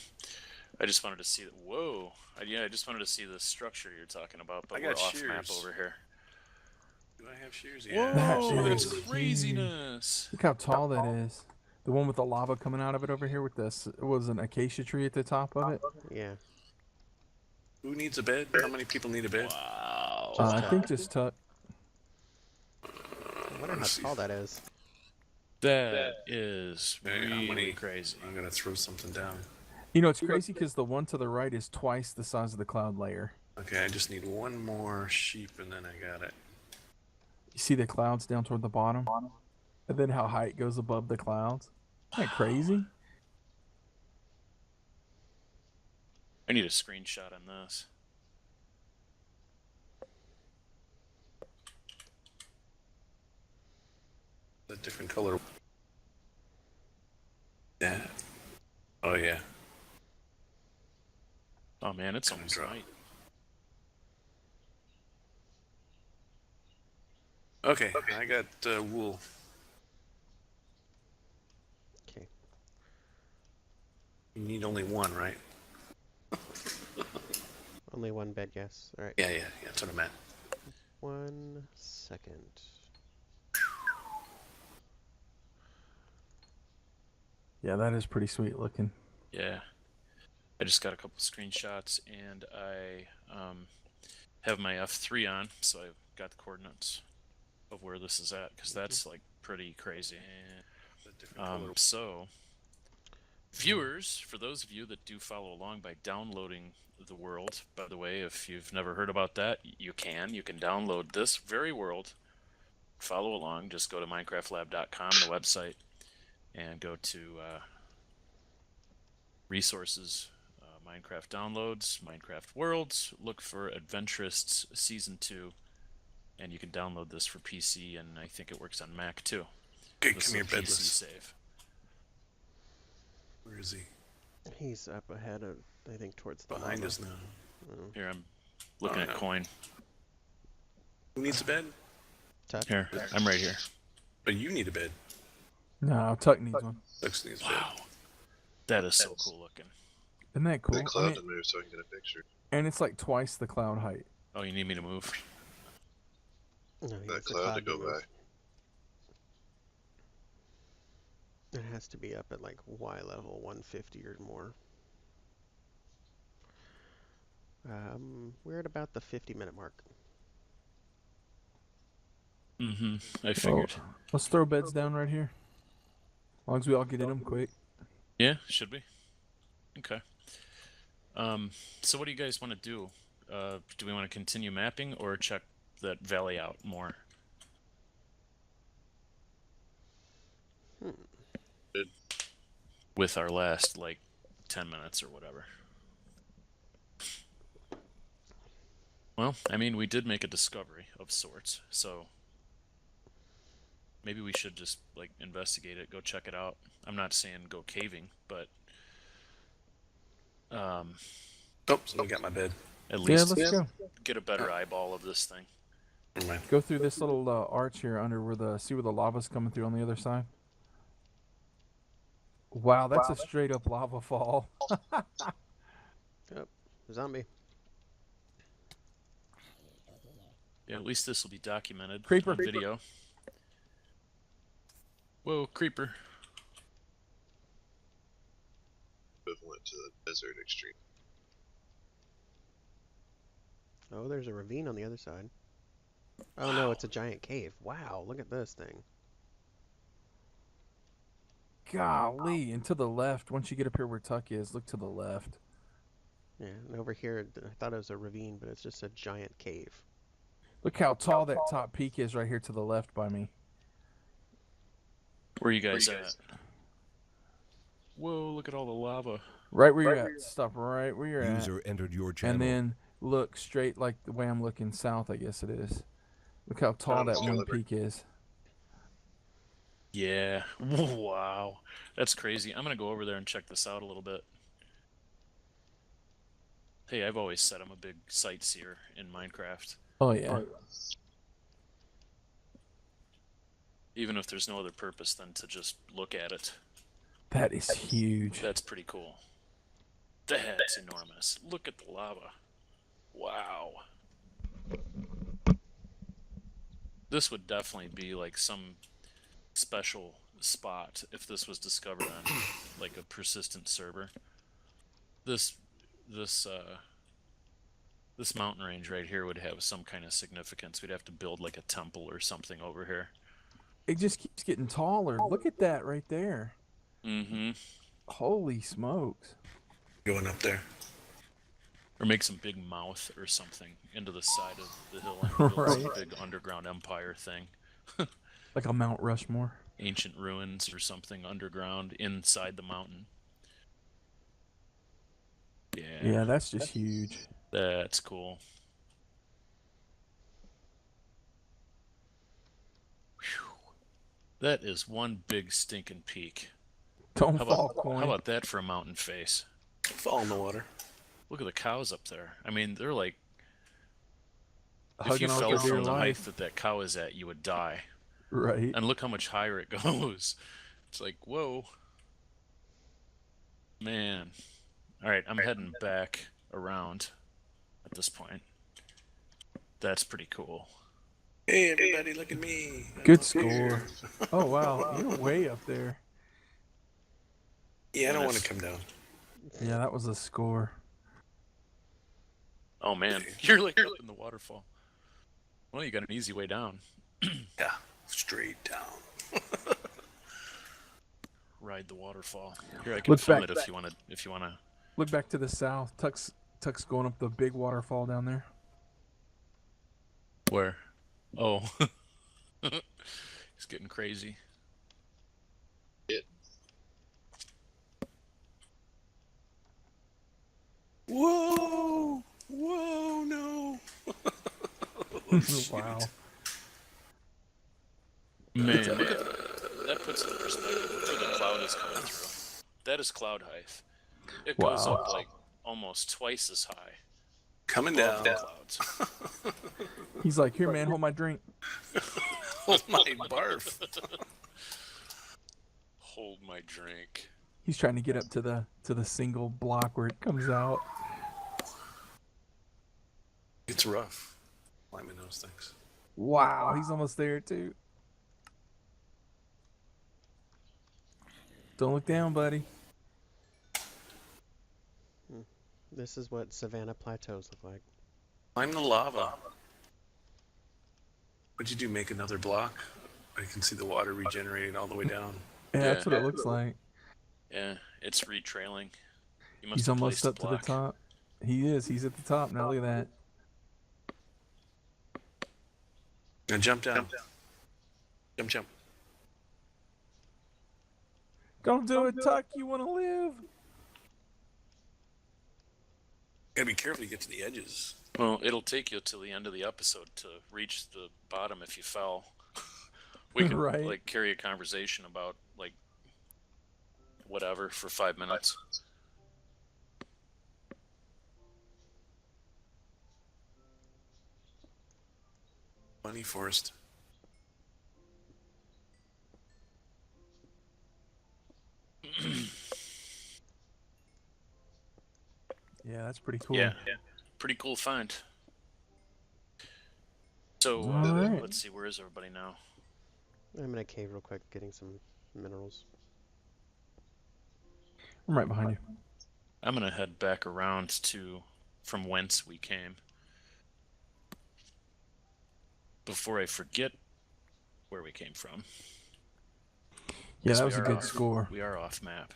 I just wanted to see that. Whoa. I just wanted to see the structure you're talking about, but I we're got off map shears. over here. Do I have shears? Whoa, Yeah. That that's is craziness. Look how tall that is. The one with the lava coming out of it over here with this was an acacia tree at the top of it. Yeah. Who needs a bed? How many people need a bed? Wow. I think just Tuck. I wonder how tall that is. That is Hey, how really many- crazy. I'm gonna throw something down. It's crazy because the one to the right is twice the size of the cloud layer. Okay, I just need one more sheep and then I got it. You see the clouds down toward the bottom? And then how high it goes above the clouds. Isn't that crazy? I need a screenshot on this. A different color. Yeah. Oh yeah. Oh man, it's Gonna almost draw. night. Okay, I got wool. Okay. You need only one, right? Only one bed, yes. All right. Yeah, that's what I meant. 1 second. Yeah, that is pretty sweet looking. Yeah. I just got a couple screenshots, and I have my F3 on, so I've got the coordinates of where this is at, because that's like pretty crazy. A different color. So, viewers, for those of you that do follow along by downloading the world, by the way, if you've never heard about that, you can download this very world, follow along, just go to minecraftlab.com, the website, and go to resources, Minecraft downloads, Minecraft worlds, look for Adventurists Season 2, and you can download this for PC, and I think it works on Mac too. Okay, This come here, is a PC bedless. save. Where is he? He's up ahead of, I think, towards the Behind lava. us now. Oh. Here, I'm looking Oh, at no. coin. Who needs a bed? Tuck. Here, I'm right here. Oh, you need a bed. No, Tuck needs one. Looks needs a bed. Wow. That is so cool looking. Isn't that cool? The I cloud mean, to move so I can get a picture. and it's like twice the cloud height. Oh, you need me to move? No, he That needs the cloud to cloud go move. by. It has to be up at like Y level 150 or more. We're at about the 50-minute mark. I figured. Oh, let's throw beds down right here. As long as we all get in them quick. Yeah, should we? Okay. So what do you guys want to do? Do we want to continue mapping or check that valley out more? With our last, like, 10 minutes or whatever. Well, I mean, we did make a discovery of sorts, so maybe we should just, like, investigate it, go check it out. I'm not saying go caving, but Oh, somebody got my bed. at Yeah, least let's go. get a better eyeball of this thing. Never mind. Go through this little arch here under where see where the lava's coming through on the other side. Wow, that's a straight up lava fall. Zombie. Yeah, at least this will be documented Creeper. on video. Whoa, creeper. Equivalent to the desert extreme. Oh, there's a ravine on the other side. Oh no, it's a giant cave. Wow, look at this thing. Golly, and to the left, once you get up here where Tuck is, look to the left. Yeah, and over here, I thought it was a ravine, but it's just a giant cave. Look how tall that top peak is right here to the left by me. Where you guys at? Whoa, look at all the lava. Right where you're at. Stop right where you're at. User entered your channel. And then look straight like the way I'm looking south, I guess it is. Look how tall that one peak is. Yeah. Wow. That's crazy. I'm going to go over there and check this out a little bit. Hey, I've always said I'm a big sightseer in Minecraft. Oh, yeah. Even if there's no other purpose than to just look at it. That is huge. That's pretty cool. That's enormous. Look at the lava. Wow. This would definitely be like some special spot if this was discovered on like a persistent server. This mountain range right here would have some kind of significance. We'd have to build like a temple or something over here. It just keeps getting taller. Look at that right there. Mm-hmm. Holy smokes. Going up there. Or make some big mouth or something into the side of the hill and build some Right. big underground empire thing. Like a Mount Rushmore. ancient ruins or something underground inside the mountain. Yeah, that's just huge. That's cool. Whew. That is one big stinking peak. Don't How fall, about coin. how about that for a mountain face? Fall in the water. Look at the cows up there. I mean, they're like, if you Hugging on fell for dear from the height life. that cow is at, you would die. Right. And look how much higher it goes. It's like, whoa. Man. All right, I'm heading back around at this point. That's pretty cool. Hey, everybody, look at me. Good I'm score. here. Oh, wow. You're way up there. Yeah, I don't And want to if- come down. Yeah, that was a score. Oh, man. You're like up in the waterfall. Well, you got an easy way down. Yeah, straight down. Ride the waterfall. Here, I can Look film back. it if you want to. If you want to. Look back to the south. Tuck's going up the big waterfall down there. Where? Oh. He's getting crazy. Whoa! Whoa, no! Oh, shoot. Wow. Man, look at that puts it in perspective. Look where the cloud is coming through. That is cloud height. It goes Wow. up like almost twice as high Coming above down. the clouds. He's like, here, man, hold my drink. Oh, my barf. Hold my drink. He's trying to get up to the single block where it comes out. It's rough climbing those things. Wow, he's almost there too. Don't look down, buddy. This is what savanna plateaus look like. Climb the lava. What'd you do, make another block? I can see the water regenerating all the way down. Yeah, that's Yeah. what it looks like. Yeah, it's retrailing. You must He's have almost placed a up to the block. top. He is. He's at the top now. Look at that. Now jump down. Jump, jump. Don't do it, Tuck. You want to live. Gotta be careful you get to the edges. Well, it'll take you till the end of the episode to reach the bottom if you fell. We could Right. like carry a conversation about like whatever for 5 minutes. Bunny Forest. Yeah, that's pretty cool. Yeah, pretty cool find. So All right. let's see, where is everybody now? I'm in a cave real quick, getting some minerals. I'm right behind you. I'm gonna head back around to from whence we came. Before I forget where we came from. Yeah, Yes, that we was a are good off- score. We are off map.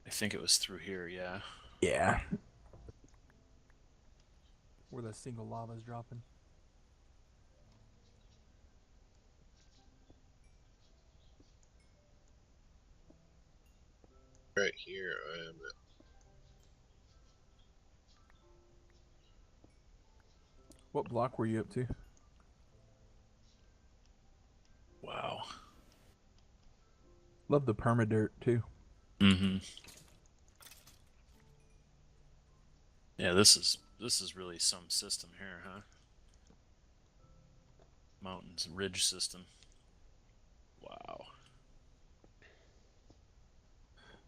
I think it was through here, yeah. Yeah. Where the single lava's dropping. Right here, I am at. What block were you up to? Wow. Love the permadirt too. Mm-hmm. Yeah, this is really some system here, huh? Mountains, ridge system. Wow.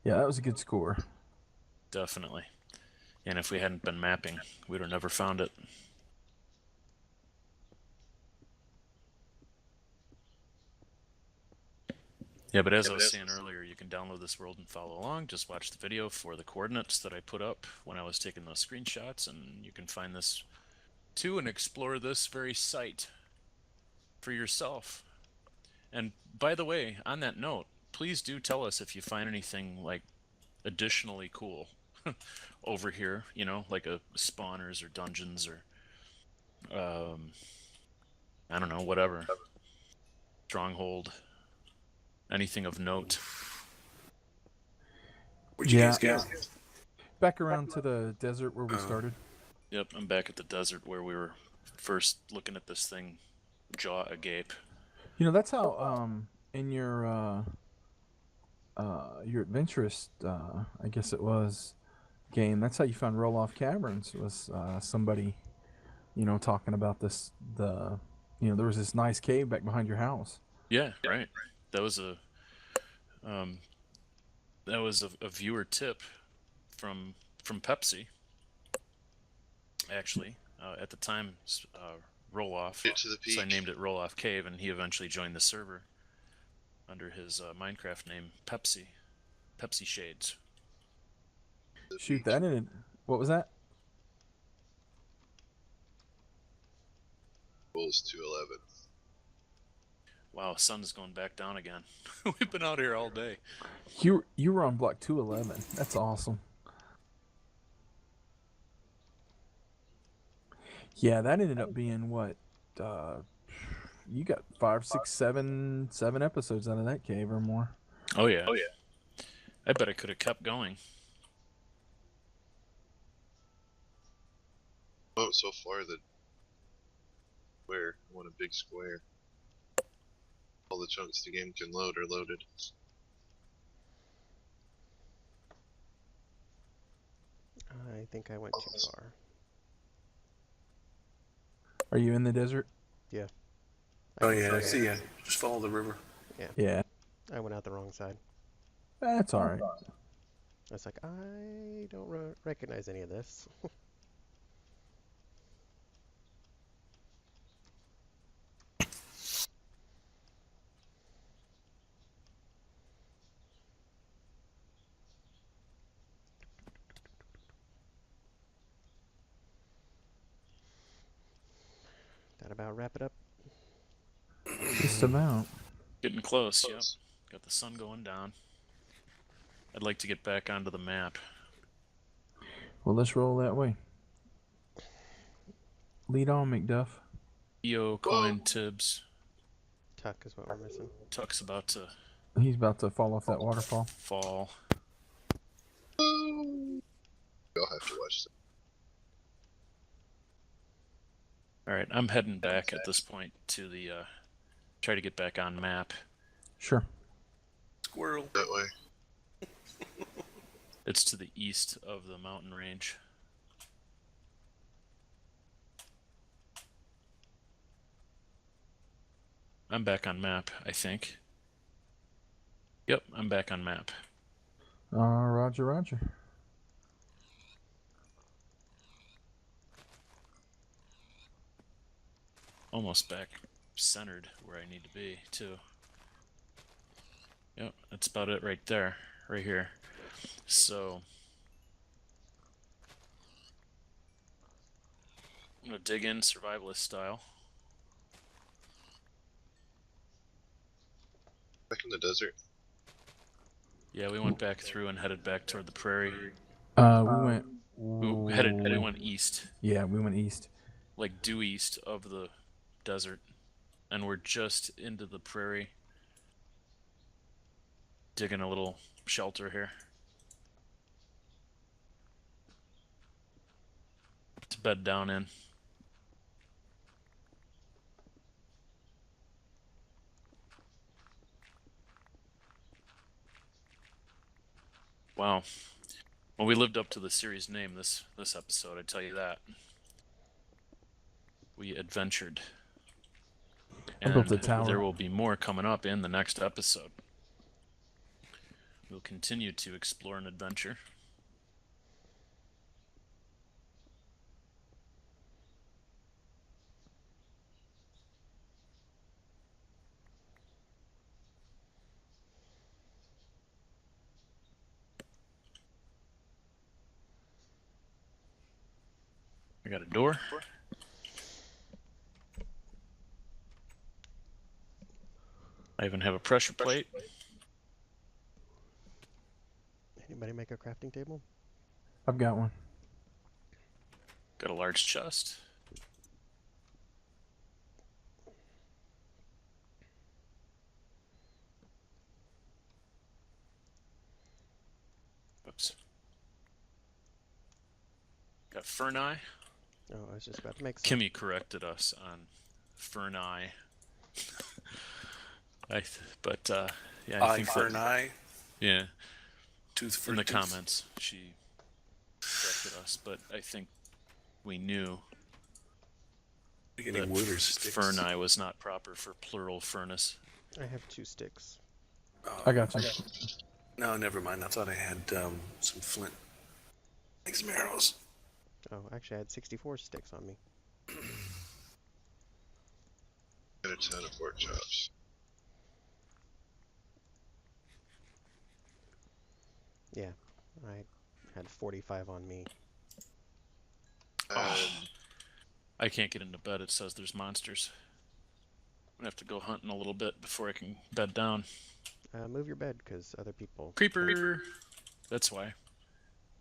Yeah, that was a good score. Definitely. And if we hadn't been mapping, we'd have never found it. Yeah, but as I was saying earlier, you can download this world and follow along. Just watch the video for the coordinates that I put up when I was taking those screenshots, and you can find this too and explore this very site for yourself. And by the way, on that note, please do tell us if you find anything like additionally cool over here, you know, like a spawners or dungeons or I don't know, whatever. Stronghold. anything of note. Where'd you guys go? Back around to the desert where we Oh. started. Yep, I'm back at the desert where we were first looking at this thing, jaw agape. You know, that's how in your adventurist I guess it was game, that's how you found Roll Off Caverns, was somebody, you know, talking about this, there was this nice cave back behind your house. Yeah, right. That was a viewer tip from Pepsi. Actually, at the time, Roll Off. Get to the peak. So I named it Roll Off Cave, and he eventually joined the server under his Minecraft name Pepsi Shades. Shoot that in. What was that? Bulls 211. Wow, sun is going back down again. We've been out here all day. You were on block 211. That's awesome. Yeah, that ended up being what? You got 5, 6, 7 episodes out of that cave or more. Oh yeah. I bet I could have kept going. Oh, so far the square. I want a big square. All the chunks the game can load are loaded. I think I went too far. Are you in the desert? Yeah. Oh yeah, I see ya. Just follow the river. Yeah. I went out the wrong side. That's all right. I was like, I don't recognize any of this. That about wrap it up? Just about. Getting close, yep. Got the sun going down. I'd like to get back onto the map. Well, let's roll that way. Lead on, McDuff. EO, Coin, Tibbs. Tuck is what we're missing. Tuck's about to He's about to fall off that waterfall. fall. You'll have to watch that. Alright, I'm heading back at this point to the, try to get back on map. Sure. Squirrel. That way. It's to the east of the mountain range. I'm back on map, I think. Yep, I'm back on map. Roger, roger. Almost back centered where I need to be, too. Yep, that's about it right there. Right here. So I'm going to dig in survivalist style. Back in the desert. Yeah, we went back through and headed back toward the prairie. We We went east, Yeah, we went east. like due east of the desert, and we're just into the prairie. Digging a little shelter here to bed down in. Wow. Well, we lived up to the series name this episode, I tell you that. We adventured. I built a tower. There will be more coming up in the next episode. We'll continue to explore and adventure. I got a door. I even have a pressure plate. Anybody make a crafting table? I've got one. Got a large chest. Got Ferneye. Oh, I was just about to make some. Kimmy corrected us on Ferneye. Yeah, I think for that, an eye, yeah, tooth for in the tooth. comments she corrected us, but I think we knew You're getting that wood or sticks. Ferneye was not proper for plural furnace. I have 2 sticks. Oh, I got you. no, never mind. I thought I had some flint. Make some arrows. Oh, actually, I had 64 sticks on me. And a ton of pork chops. Yeah, I had 45 on me. I can't get into bed. It says there's monsters. I'm gonna have to go hunting a little bit before I can bed down. Move your bed, because other people... Creeper! That's why.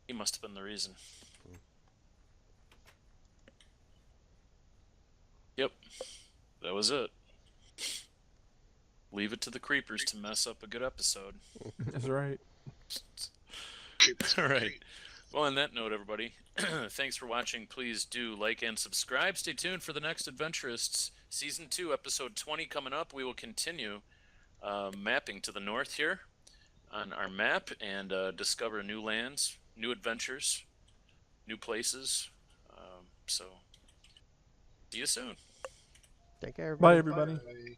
He must have been the reason. Yep. That was it. Leave it to the creepers to mess up a good episode. That's right. All right. Well, on that note, everybody, thanks for watching. Please do like and subscribe. Stay tuned for the next Adventurists Season 2, Episode 20 coming up. We will continue mapping to the north here on our map and discover new lands, new adventures, new places. So, see you soon. Take care, Bye, everybody. everybody. Bye.